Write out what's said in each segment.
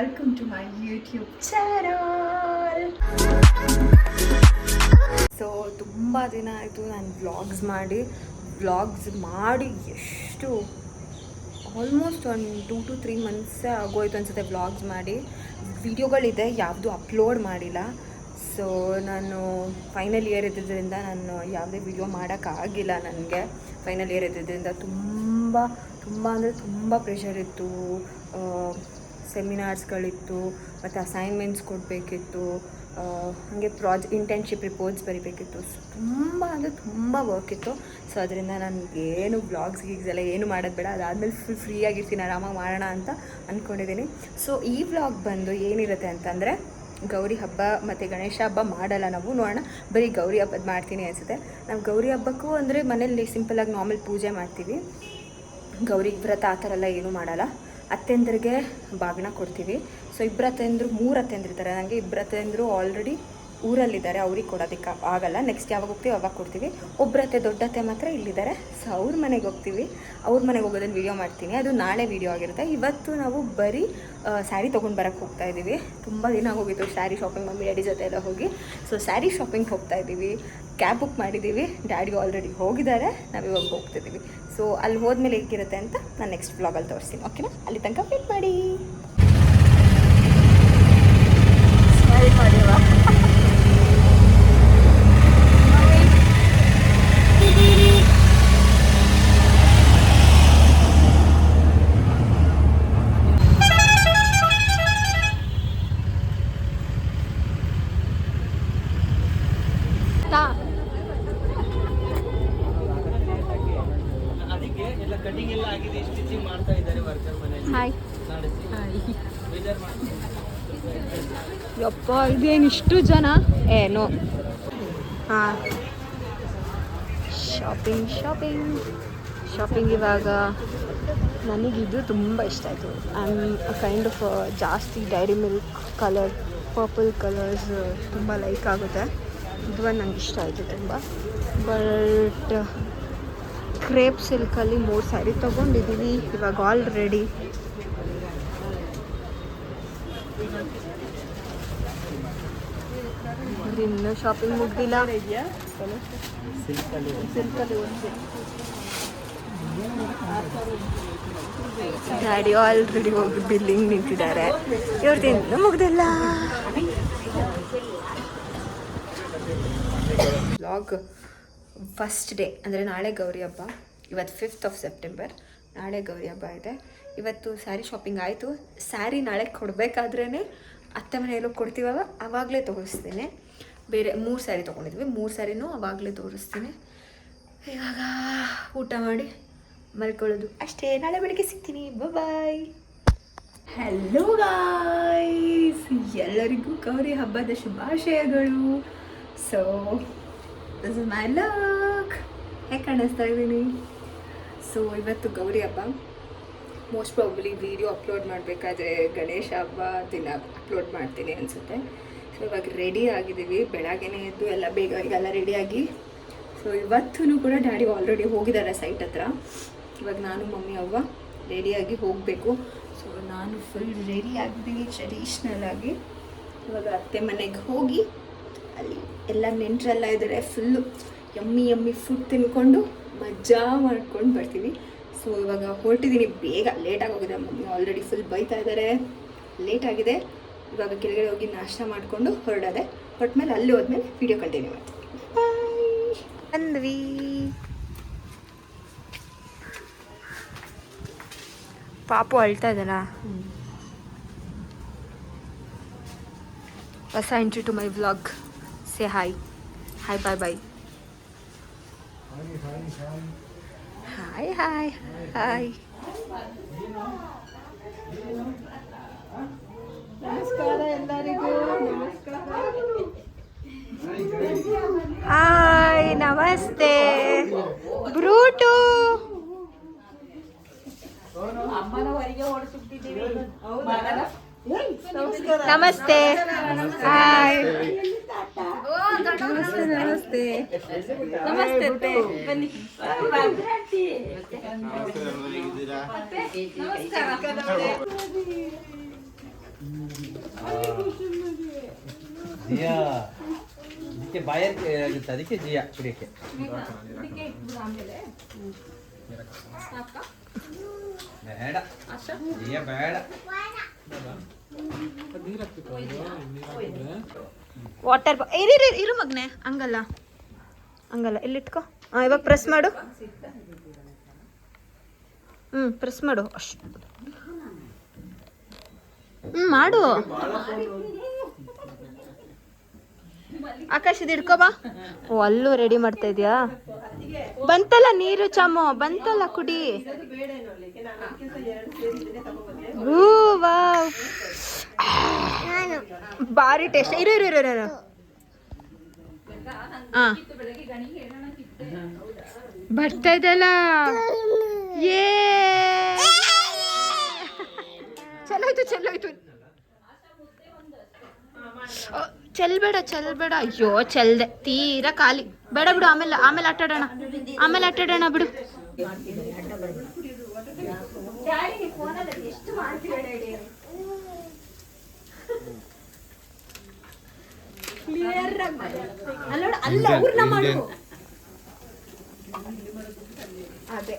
welcome to my YouTube channel. So ತುಂಬ ದಿನ ಆಯಿತು ನಾನು ವ್ಲಾಗ್ಸ್ ಮಾಡಿ ಎಷ್ಟು ಆಲ್ಮೋಸ್ಟ್ ಒಂದು 2 to 3 months ಆಗೋಯ್ತು ಅನಿಸುತ್ತೆ ವ್ಲಾಗ್ಸ್ ಮಾಡಿ. ವಿಡಿಯೋಗಳಿದೆ, ಯಾವುದು ಅಪ್ಲೋಡ್ ಮಾಡಿಲ್ಲ. ಸೊ ನಾನು ಫೈನಲ್ ಇಯರ್ ಇದ್ದಿದ್ದರಿಂದ ನಾನು ಯಾವುದೇ ವಿಡಿಯೋ ಮಾಡೋಕ್ಕಾಗಿಲ್ಲ. ನನಗೆ ಫೈನಲ್ ಇಯರ್ ಇದ್ದಿದ್ದರಿಂದ ತುಂಬ ಅಂದರೆ ತುಂಬ ಪ್ರೆಷರ್ ಇತ್ತು. ಸೆಮಿನಾರ್ಸ್ಗಳಿತ್ತು, ಮತ್ತು ಅಸೈನ್ಮೆಂಟ್ಸ್ ಕೊಡಬೇಕಿತ್ತು, ಹಾಗೆ ಇಂಟರ್ನ್ಶಿಪ್ ರಿಪೋರ್ಟ್ಸ್ ಬರೀಬೇಕಿತ್ತು. ತುಂಬ ಅಂದರೆ ತುಂಬ ವರ್ಕ್ ಇತ್ತು. ಸೊ ಅದರಿಂದ ನನಗೇನು ವ್ಲಾಗ್ಸ್ ಎಲ್ಲ ಏನು ಮಾಡೋದು ಬೇಡ, ಅದಾದಮೇಲೆ ಫುಲ್ ಫ್ರೀಯಾಗಿರ್ತೀನಿ, ಆರಾಮಾಗಿ ಮಾಡೋಣ ಅಂತ ಅಂದ್ಕೊಂಡಿದ್ದೀನಿ. ಸೊ ಈ ವ್ಲಾಗ್ ಬಂದು ಏನಿರುತ್ತೆ ಅಂತಂದರೆ, ಗೌರಿ ಹಬ್ಬ ಮತ್ತು ಗಣೇಶ ಹಬ್ಬ ಮಾಡಲ್ಲ ನಾವು, ನೋಡೋಣ. ಬರೀ ಗೌರಿ ಹಬ್ಬದ ಮಾಡ್ತೀನಿ ಅನಿಸುತ್ತೆ. ನಾವು ಗೌರಿ ಹಬ್ಬಕ್ಕೂ ಅಂದರೆ ಮನೇಲಿ ಸಿಂಪಲಾಗಿ ನಾರ್ಮಲ್ ಪೂಜೆ ಮಾಡ್ತೀವಿ. ಗೌರಿ ವ್ರತ ಆ ಥರ ಎಲ್ಲ ಏನೂ ಮಾಡಲ್ಲ. ಅತ್ತೆಂದ್ರಿಗೆ ಬಾಗಿನ ಕೊಡ್ತೀವಿ. ಸೊ 2 ಅತ್ತೆಂದ್ರು 3 ಅತ್ತೆಂದ್ರು ಇರ್ತಾರೆ. ನನಗೆ 2 ಅತ್ತೆಂದ್ರು ಆಲ್ರೆಡಿ ಊರಲ್ಲಿದ್ದಾರೆ, ಅವ್ರಿಗೆ ಕೊಡೋದಕ್ಕೆ ಆಗಲ್ಲ. ನೆಕ್ಸ್ಟ್ ಯಾವಾಗ ಹೋಗ್ತೀವಿ ಅವಾಗ ಕೊಡ್ತೀವಿ. ಒಬ್ಬರತ್ತೆ ದೊಡ್ಡತ್ತೆ ಮಾತ್ರ ಇಲ್ಲಿದ್ದಾರೆ. ಸೊ ಅವ್ರ ಮನೆಗೆ ಹೋಗ್ತೀವಿ. ಅವ್ರ ಮನೆಗೆ ಹೋಗೋದನ್ನು ವೀಡಿಯೋ ಮಾಡ್ತೀನಿ, ಅದು ನಾಳೆ ವೀಡಿಯೋ ಆಗಿರುತ್ತೆ. ಇವತ್ತು ನಾವು ಬರೀ ಸ್ಯಾರಿ ತೊಗೊಂಡು ಬರೋಕ್ಕೆ ಹೋಗ್ತಾ ಇದ್ದೀವಿ. ತುಂಬ ದಿನ ಹೋಗಿತ್ತು ಸ್ಯಾರಿ ಶಾಪಿಂಗ್, ಮಮ್ಮಿ ಡ್ಯಾಡಿ ಜೊತೆ ಎಲ್ಲ ಹೋಗಿ. ಸೊ ಸ್ಯಾರಿ ಶಾಪಿಂಗ್ ಹೋಗ್ತಾ ಇದ್ದೀವಿ. ಕ್ಯಾಬ್ ಬುಕ್ ಮಾಡಿದ್ದೀವಿ, ಡ್ಯಾಡಿ ಆಲ್ರೆಡಿ ಹೋಗಿದ್ದಾರೆ, ನಾವಿವಾಗ ಹೋಗ್ತಿದ್ದೀವಿ. ಸೊ ಅಲ್ಲಿ ಹೋದ್ಮೇಲೆ ಹೇಗಿರುತ್ತೆ ಅಂತ ನಾನು ನೆಕ್ಸ್ಟ್ ವ್ಲಾಗಲ್ಲಿ ತೋರಿಸ್ತೀನಿ, ಓಕೆನಾ? ಅಲ್ಲಿ ತನಕ ವೇಟ್ ಮಾಡಿ. ಸ್ಮೈಲ್ ಮಾಡಿವಾ? ಯಪ್ಪ, ಇದೇನು ಇಷ್ಟು ಜನ? ಏನೋ. ಹಾಂ, ಶಾಪಿಂಗ್ ಇವಾಗ ನನಗಿದು ತುಂಬ ಇಷ್ಟ ಆಯಿತು. ಐ ಆಮ್ ಕೈಂಡ್ ಆಫ್ ಜಾಸ್ತಿ dairy milk colour, purple colours ತುಂಬ ಲೈಕ್ ಆಗುತ್ತೆ. ಇದು ಒಂದು ನಂಗೆ ಇಷ್ಟ ಆಯಿತು ತುಂಬ. ಬಟ್ ಕ್ರೇಪ್ ಸಿಲ್ಕಲ್ಲಿ 3 ಸ್ಯಾರಿ ತೊಗೊಂಡಿದ್ದೀವಿ ಇವಾಗ ಆಲ್ರೆಡಿ. ಇನ್ನೂ ಶಾಪಿಂಗ್ ಮುಗ್ದಿಲ್ಲ. ಡ್ಯಾಡಿ ಆಲ್ರೆಡಿ ಹೋಗಿ ಬಿಲ್ಲಿಂಗ್ ನಿಂತಿದ್ದಾರೆ. ಇವ್ರದ್ದು ಇನ್ನೂ ಮುಗ್ದಿಲ್ಲ. ವ್ಲಾಗ್ ಫಸ್ಟ್ ಡೇ ಅಂದರೆ ನಾಳೆ ಗೌರಿ ಹಬ್ಬ. ಇವತ್ತು 5th September, ನಾಳೆ ಗೌರಿ ಹಬ್ಬ ಇದೆ. ಇವತ್ತು ಸ್ಯಾರಿ ಶಾಪಿಂಗ್ ಆಯಿತು. ಸ್ಯಾರಿ ನಾಳೆ ಕೊಡಬೇಕಾದ್ರೇ ಅತ್ತೆ ಮನೆಯಲ್ಲೂ ಕೊಡ್ತೀವಲ್ಲ, ಆವಾಗಲೇ ತೋರಿಸ್ತೀನಿ. ಬೇರೆ 3 ಸ್ಯಾರಿ ತೊಗೊಂಡಿದ್ವಿ, 3 ಸ್ಯಾರಿನೂ ಆವಾಗಲೇ ತೋರಿಸ್ತೀನಿ. ಇವಾಗ ಊಟ ಮಾಡಿ ಮಲ್ಕೊಳ್ಳೋದು ಅಷ್ಟೇ. ನಾಳೆ ಬೆಳಿಗ್ಗೆ ಸಿಗ್ತೀನಿ. ಬಾಯ್. ಹಲೋ ಗಾಯ್ಸ್, ಎಲ್ಲರಿಗೂ ಗೌರಿ ಹಬ್ಬದ ಶುಭಾಶಯಗಳು. So this is my look. ಹೇಗೆ ಕಾಣಿಸ್ತಾ ಇದ್ದೀನಿ? ಸೊ ಇವತ್ತು ಗೌರಿ ಹಬ್ಬ. ಮೋಸ್ಟ್ ಪ್ರಾಬಬ್ಲಿ ವೀಡಿಯೋ ಅಪ್ಲೋಡ್ ಮಾಡಬೇಕಾದ್ರೆ ಗಣೇಶ ಹಬ್ಬ ದಿನ ಅಪ್ಲೋಡ್ ಮಾಡ್ತೀನಿ ಅನಿಸುತ್ತೆ. ಸೊ ಇವಾಗ ರೆಡಿ ಆಗಿದ್ದೀವಿ. ಬೆಳಗ್ಗೆನೇ ಎದ್ದು ಎಲ್ಲ ಬೇಗ ಎಲ್ಲ ರೆಡಿಯಾಗಿ. ಸೊ ಇವತ್ತೂ ಕೂಡ ಡ್ಯಾಡಿ ಆಲ್ರೆಡಿ ಹೋಗಿದ್ದಾರೆ ಸೈಟ್ ಹತ್ರ. ಇವಾಗ ನಾನು ಮಮ್ಮಿ ಅವ್ವ ರೆಡಿಯಾಗಿ ಹೋಗಬೇಕು. ಸೊ ನಾನು ಫುಲ್ ರೆಡಿ ಆಗಿದ್ದೀನಿ ಟ್ರೆಡಿಷ್ನಲ್ ಆಗಿ. ಇವಾಗ ಅತ್ತೆ ಮನೆಗೆ ಹೋಗಿ ಅಲ್ಲಿ ಎಲ್ಲ ನೆಂಟರೆಲ್ಲ ಇದ್ದಾರೆ. ಫುಲ್ಲು ಯಮ್ಮಿ ಫುಡ್ ತಿನ್ಕೊಂಡು ಮಜಾ ಮಾಡ್ಕೊಂಡು ಬರ್ತೀವಿ. ಸೊ ಇವಾಗ ಹೊರಟಿದ್ದೀನಿ, ಬೇಗ ಲೇಟಾಗಿ ಹೋಗಿದೆ. ಮಮ್ಮಿ ಆಲ್ರೆಡಿ ಫುಲ್ ಬೈತಾ ಇದ್ದಾರೆ, ಲೇಟಾಗಿದೆ. ಇವಾಗ ಕೆಳಗಡೆ ಹೋಗಿ ನಾಷ್ಟ ಮಾಡಿಕೊಂಡು ಹೊರಡೋದೆ. ಹೊರಟ್ಮೇಲೆ ಅಲ್ಲಿ ಹೋದ್ಮೇಲೆ ವಿಡಿಯೋ ಕಂಟಿನ್ಯೂ ಮಾಡ್ತೀನಿ. ಬಾಯ್. ಬಂದ್ವಿ. ಪಾಪು ಅಳ್ತಾ ಇದ್ದಾನ. ಹೊಸ entry to my vlog. Say hi. Bye. Hi. ನಮಸ್ಕಾರ ಎಲ್ಲರಿಗೂ. ಹಾಯ್, ನಮಸ್ತೆ ಬ್ರೂಟು. ನಮಸ್ತೆ. ಹಾಯ್. ನಮಸ್ತೆ. ಬನ್ನಿ. ಜಿಯಾ ಇದಕ್ಕೆ ಬಾಯಕ್ಕೆ ಆಗುತ್ತೆ, ಅದಕ್ಕೆ ಜಿಯಾ ಕುಡಿಯಕ್ಕೆ. ಬೇಡ ಜಿಯಾ ಬೇಡ. ವಾಟರ್ ಇರು ಮಗ್ನೆ, ಹಂಗಲ್ಲ ಹಂಗಲ್ಲ, ಇಲ್ಲಿಟ್ಕೋ. ಇವಾಗ ಪ್ರೆಸ್ ಮಾಡು. ಪ್ರೆಸ್ ಮಾಡು ಅಷ್ಟು. ಮಾಡು. ಆಕಾಶ್ ಇದು ಹಿಡ್ಕೋ ಬಾ. ಓ ಅಲ್ಲೂ ರೆಡಿ ಮಾಡ್ತಾ ಇದೀಯಾ? ಬಂತಲ್ಲ ನೀರು ಚಾಮು, ಬಂತಲ್ಲ ಕುಡಿ. ಭಾರಿ ಟೇಸ್ಟ್. ಇರು ಇರು ಇರು ಇರು. ಬರ್ತಾ ಇದಲ್ಲ. ಏ ಚೆಲ್ಲೋಯ್ತು ಚೆಲ್ಲೋಯ್ತು. ಚೆಲ್ಬೇಡ ಚೆಲ್ಬೇಡ. ಅಯ್ಯೋ ಚೆಲ್ದೆ, ತೀರಾ ಖಾಲಿ. ಬೇಡ ಬಿಡು, ಆಮೇಲೆ ಆಮೇಲೆ ಆಟಾಡೋಣ, ಆಮೇಲೆ ಆಟಾಡೋಣ ಬಿಡು. ಅಲ್ಲ ಅವ್ರನ್ನ ಮಾಡು. ಅದೇ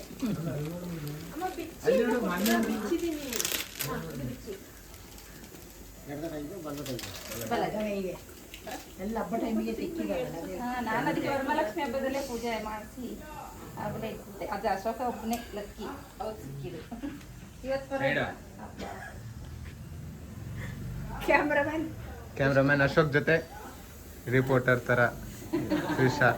ಎಲ್ಲ ಹಬ್ಬ ಟೈಮಿಗೆ ನಾನು ಅದಕ್ಕೆ ವರಮಹಾಲಕ್ಷ್ಮಿ ಹಬ್ಬದಲ್ಲೇ ಪೂಜೆ ಮಾಡಿಸಿ ಆಗಲೇ ಇಟ್ಟಿದ್ದೆ. ಅದು ಅಶೋಕ ಒಬ್ಬನೇ ಲಕ್ಕಿ ಅವ್ರು ಸಿಕ್ಕಿದ್ರು. ಇವತ್ತು ಕ್ಯಾಮ್ರಾಮನ್ ಅಶೋಕ್ ಜೊತೆ ರಿಪೋರ್ಟರ್ ತರ ತ್ರಿಷಾ.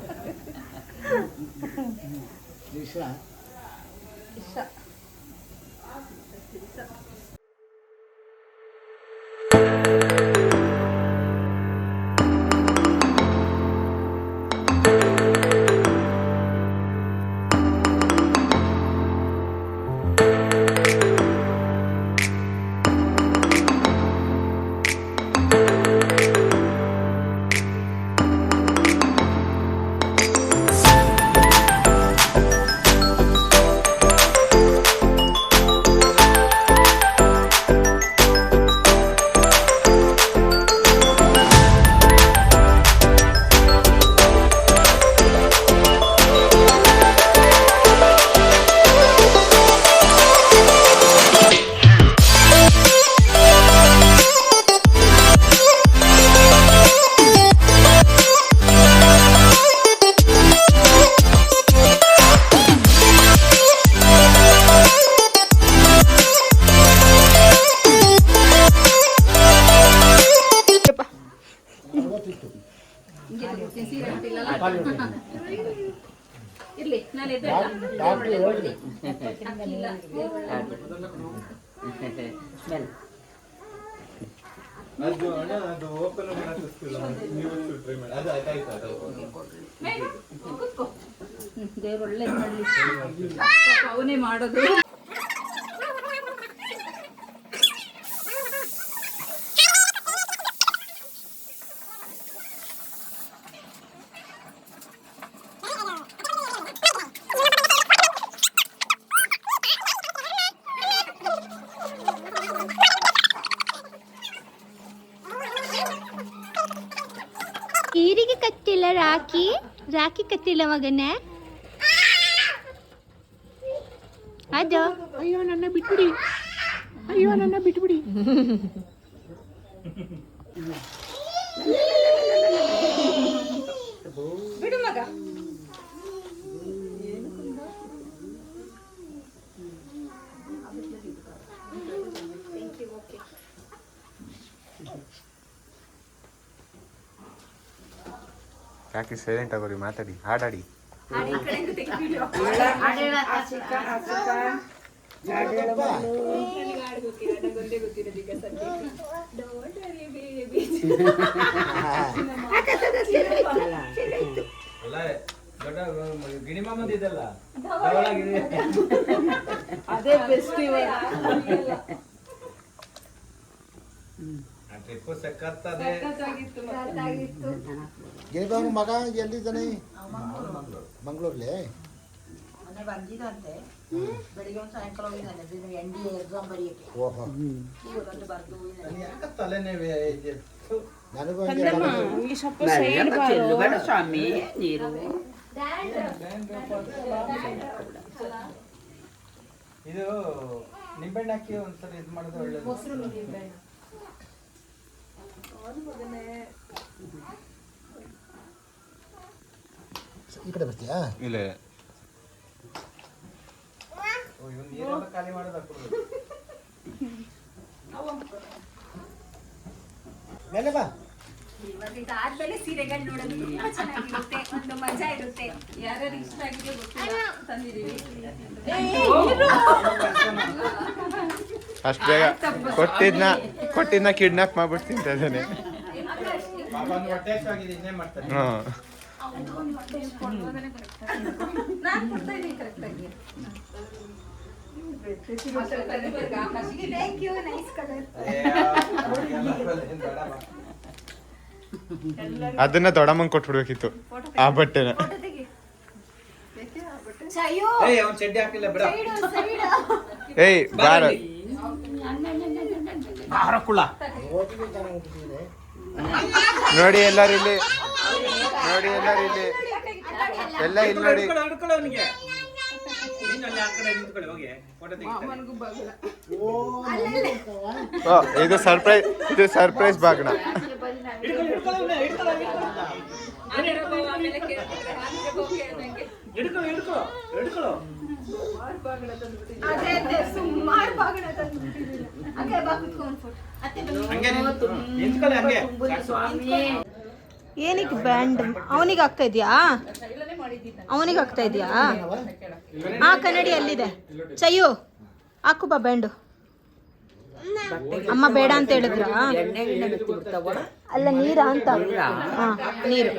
ಇರ್ಲಿ ನಾನು ದೇವ್ರು ಒಳ್ಳೇದು ಮಾಡಲಿ. ಅವನೇ ಮಾಡೋದು. ಈರಿಗೆ ಕತ್ತಿಲ್ಲ ರಾಖಿ, ರಾಖಿ ಕತ್ತಿಲ್ಲ ಮಗನೇ. ಅದು ಅಯ್ಯೋ ನನ್ನ ಬಿಟ್ಬಿಡಿ, ಅಯ್ಯೋ ನನ್ನ ಬಿಟ್ಬಿಡಿ. ಬಿಡು ಮಗ. ಯಾಕೆ ಸೈಲೆಂಟ್ ಆಗೋರಿ, ಮಾತಾಡಿ, ಹಾಡಾಡಿ. ಅದೇ ಬೆಸ್ಟ್ ಇವಾಗ. ಗಿರಿಬಾಬು ಮಗ ಎಲ್ಲಿದ್ದಾನೆ? ಮಂಗಳೂರ್ಲಿ ಬಂದಿದಂತೆ. ಬೆಳಿಗ್ಗೆ ಒಂದು ಸಾಯಂಕಾಲ ಹೋಗಿದ್ದಾನೆ NDA ಎಕ್ಸಾಮ್ ಬರೆಯಕ್ಕೆ. ಓಹೋ ಇವತ್ತು ಬರ್ದು ತಲೆನೇ ನನಗೂ ಹಂಗೆ ಇಲ್ಲಿ ಸ್ವಲ್ಪ ಸೈಡ್ ಚೆಲ್ಲಬೇಡ ಸ್ವಾಮಿ ನೀರು. ಇದು ನಿಂಬೆಹಣ್ಣು ಹಾಕಿ ಒಂದ್ಸಲ ಇದು ಮಾಡಿದ್ರೆ ಒಳ್ಳೇದು. ಈ ಕಡೆ ಬರ್ತೀಯಾ? ಇಲ್ಲ ಓ, ಇವ್ನು ನೀರೆಲ್ಲ ಖಾಲಿ ಮಾಡೋದು ಹಾಕ್ಬಿಡ್ಬೇಕು. ಮೇಲೆ ಬಾ. ಇವಾಗ ಇದಾದ್ಮೇಲೆ ಸೀರೆಗಳು ನೋಡೋದು ತುಂಬಾ ಚೆನ್ನಾಗಿರುತ್ತೆ, ಒಂದು ಮಜಾ ಇರುತ್ತೆ. ಯಾರ್ಯಾರು ಇಷ್ಟ ಆಗಿದೆಯೋ ಗೊತ್ತಿಲ್ಲ, ತಂದಿದ್ದೀವಿ. ಅಷ್ಟು ಬೇಗ ಕೊಟ್ಟಿದ್ನ ಕಿಡ್ನಾಪ್ ಮಾಡ್ಬಿಡ್ತೀನಿ ಅದೇನೆ. ಪಾಪ ಒಂದು ಹೊಟ್ಟೆ ಹಸಿವಾಗಿದೆ, ಇನ್ನೇ ಮಾಡ್ತಾರೆ. ಹಾಂ ನಾನು ಕೊಡ್ತಾ ಇದ್ದೀನಿ ಕರೆಕ್ಟಾಗಿ. Thank you, nice colour. ಏನ್ ಬೇಡ ಬಾ. ಅದನ್ನ ದೊಡ್ಡಮ್ಮಂಗೆ ಕೊಟ್ಬಿಡ್ಬೇಕಿತ್ತು ಆ ಬಟ್ಟೆನ. ಚಾಯೋ ಏಯ್, ಅವ್ನು ಚಡ್ಡಿ ಹಾಕಿಲ್ಲ ಬಿಡ. ಏಯ್ ಬಾರ ಕುಳ್ಳ ಓದಿಗೆ ಚೆನ್ನಾಗಿ ಹುಟ್ಟಿದೆ. ನೋಡಿ ಎಲ್ಲರೂ ಇಲ್ಲಿ, ನೋಡಿ ಎಲ್ಲರೂ ಇಲ್ಲಿ, ಎಲ್ಲ ಇಲ್ಲಿ ನೋಡಿ. ಹಿಡ್ಕೊಳ್ಳೋ ಅವನಿಗೆ. ನೀನು ಅಲ್ಲಿ ಆ ಕಡೆ ನಿಂತ್ಕೊಳ್ಳಿ, ಹೋಗಿ ಫೋಟೋ ತೆಗಿತಾರೆ. ಓ, ಇದು ಸರ್ಪ್ರೈಸ್ ಬಾಗ್ನ. ಸುಮಾರು ಬಾಗಣ ತಂದ್ಬಿಟ್ಟಿದ್ದೀನಿ. ಹಂಗೆ ಬಾ ಕುತ್ಕೊಂಡು ಫೋಟೋ. ಅತ್ತೆ ಬನ್ನಿ. ಹಂಗೆ ನಿಂತ್ಕೊಳ್ಳಿ, ಹಂಗೆ. ಏನಕ್ಕೆ ಬ್ಯಾಂಡ್ ಅವನಿಗೆ ಆಗ್ತಾ ಇದೆಯಾ? ಅವನಿಗೆ ಆಗ್ತಾ ಇದೆಯಾ? ಆ ಕನ್ನಡಿ ಅಲ್ಲಿದೆ. ಚಯ್ಯು ಹಾಕು ಬಾ ಬ್ಯಾಂಡು. ಅಮ್ಮ ಬೇಡ ಅಂತ ಹೇಳಿದ್ರ? ಅಲ್ಲ ನೀರ ಅಂತ. ಹಾ, ನೀರು.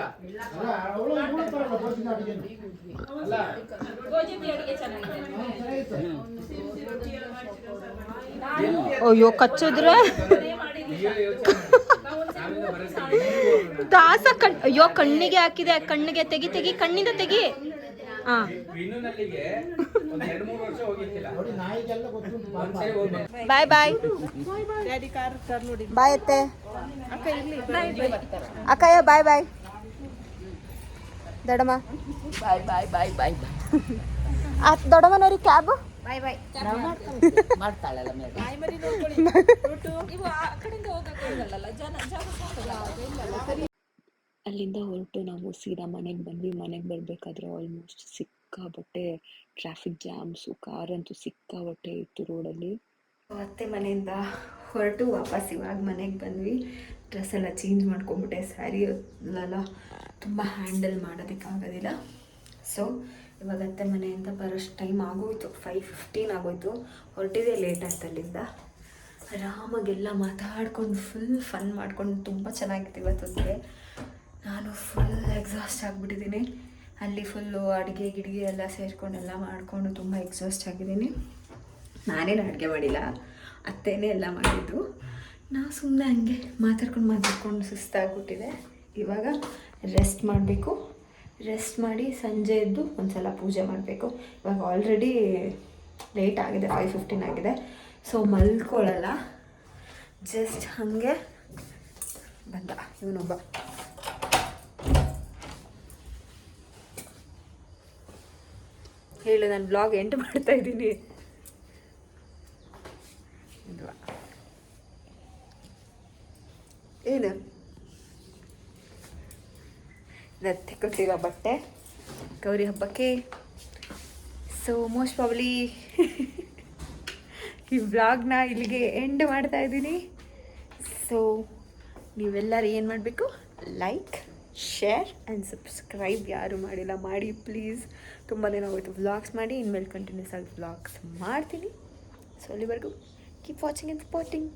ಅಯ್ಯೋ ಕಚ್ಚಿದ್ರೆ ದಾಸ ಅಯ್ಯೋ ಕಣ್ಣಿಗೆ ಹಾಕಿದೆ. ಕಣ್ಣಿಗೆ ತೆಗಿ, ಕಣ್ಣಿಂದ ತೆಗಿ. ಹಾ, ಬಾಯ್ ಬಾಯ್ ಬಾಯ್ ಅತ್ತೆ. ಅಕ್ಕಯ್ಯ ಬಾಯ್ ಬಾಯ್. ದೊಡ್ಡಮ್ಮ ಬಾಯ್ ಬಾಯ್ ಬಾಯ್ ಬಾಯ್ ಬಾಯ್. ದೊಡ್ಡಮ್ಮನವ್ರಿಗೆ ಕ್ಯಾಬ್ ಬಾಯ್ ಬಾಯ್ ಮಾಡ್ತಾಳಲ್ಲ ಮೇಲೆ. ಅಲ್ಲಿಂದ ಹೊರಟು ನಾವು ಸೀದಾ ಮನೆಗೆ ಬಂದ್ವಿ. ಮನೆಗೆ ಬರಬೇಕಾದ್ರೆ ಆಲ್ಮೋಸ್ಟ್ ಸಿಕ್ಕಾಬಟ್ಟೆ ಟ್ರಾಫಿಕ್ ಜಾಮ್ಸು, ಕಾರಂತೂ ಸಿಕ್ಕಾಬಟ್ಟೆ ಇತ್ತು ರೋಡಲ್ಲಿ. ಅತ್ತೆ ಮನೆಯಿಂದ ಹೊರಟು ವಾಪಸ್ ಇವಾಗ ಮನೆಗೆ ಬಂದ್ವಿ. ಡ್ರೆಸ್ ಎಲ್ಲ ಚೇಂಜ್ ಮಾಡ್ಕೊಂಬಿಟ್ಟೆ. ಸ್ಯಾರಿ ಎಲ್ಲ ತುಂಬ ಹ್ಯಾಂಡಲ್ ಮಾಡೋದಕ್ಕಾಗೋದಿಲ್ಲ. ಸೊ ಇವಾಗ ಅತ್ತೆ ಮನೆಯಿಂದ ಬರೋಷ್ಟು ಟೈಮ್ ಆಗೋಯ್ತು. 5:15 ಆಗೋಯ್ತು. ಹೊರಟಿದೆ ಲೇಟ್ ಆಯ್ತು. ಅಲ್ಲಿಂದ ಆರಾಮಾಗೆಲ್ಲ ಮಾತಾಡ್ಕೊಂಡು ಫುಲ್ ಫನ್ ಮಾಡ್ಕೊಂಡು ತುಂಬ ಚೆನ್ನಾಗಿತ್ತು ಇವತ್ತೊತ್ತಿಗೆ. ನಾನು ಫುಲ್ ಎಕ್ಸಾಸ್ಟ್ ಆಗಿಬಿಟ್ಟಿದ್ದೀನಿ. ಅಲ್ಲಿ ಫುಲ್ಲು ಅಡುಗೆ ಗಿಡಿಗೆ ಎಲ್ಲ ಸೇರಿಕೊಂಡೆಲ್ಲ ಮಾಡಿಕೊಂಡು ತುಂಬ ಎಕ್ಸಾಸ್ಟ್ ಆಗಿದ್ದೀನಿ. ನಾನೇನು ಅಡುಗೆ ಮಾಡಿಲ್ಲ, ಅತ್ತೇನೇ ಎಲ್ಲ ಮಾಡಿದ್ದು. ನಾವು ಸುಮ್ಮನೆ ಹಂಗೆ ಮಾತಾಡ್ಕೊಂಡು ಸುಸ್ತಾಗ್ಬಿಟ್ಟಿದೆ. ಇವಾಗ ರೆಸ್ಟ್ ಮಾಡಬೇಕು. ರೆಸ್ಟ್ ಮಾಡಿ ಸಂಜೆ ಎದ್ದು ಒಂದು ಸಲ ಪೂಜೆ ಮಾಡಬೇಕು. ಇವಾಗ ಆಲ್ರೆಡಿ ಲೇಟ್ ಆಗಿದೆ, 5:15 ಆಗಿದೆ. ಸೊ ಮಲ್ಕೊಳ್ಳಲ್ಲ, ಜಸ್ಟ್ ಹಾಗೆ ಬಂದ ಇವನೊಬ್ಬ. ಹೇಳು, ನಾನು ಬ್ಲಾಗ್ ಎಂಟು ಮಾಡ್ತಾ ಇದ್ದೀನಿ. ಏನು ರತ್ತೆ ಕೊಟ್ಟಿರೋ ಬಟ್ಟೆ ಗೌರಿ ಹಬ್ಬಕ್ಕೆ. ಸೊ ಮೋಸ್ಟ್ ಪ್ರಾಬ್ಲಿ ಈ ವ್ಲಾಗ್ನ ಇಲ್ಲಿಗೆ ಎಂಡ್ ಮಾಡ್ತಾ ಇದ್ದೀನಿ. ಸೊ ನೀವೆಲ್ಲರೂ ಏನು ಮಾಡಬೇಕು, ಲೈಕ್, ಶೇರ್ ಆ್ಯಂಡ್ ಸಬ್ಸ್ಕ್ರೈಬ್ ಯಾರು ಮಾಡಿಲ್ಲ ಮಾಡಿ ಪ್ಲೀಸ್. ತುಂಬ ದಿನ ಹೋಯಿತು ವ್ಲಾಗ್ಸ್ ಮಾಡಿ. ಇನ್ಮೇಲೆ ಕಂಟಿನ್ಯೂಸ್ ಆಗಿ ವ್ಲಾಗ್ಸ್ ಮಾಡ್ತೀನಿ. ಸೊ ಅಲ್ಲಿವರೆಗೂ ಕೀಪ್ ವಾಚಿಂಗ್ ಆ್ಯಂಡ್ ಸಪೋರ್ಟಿಂಗ್.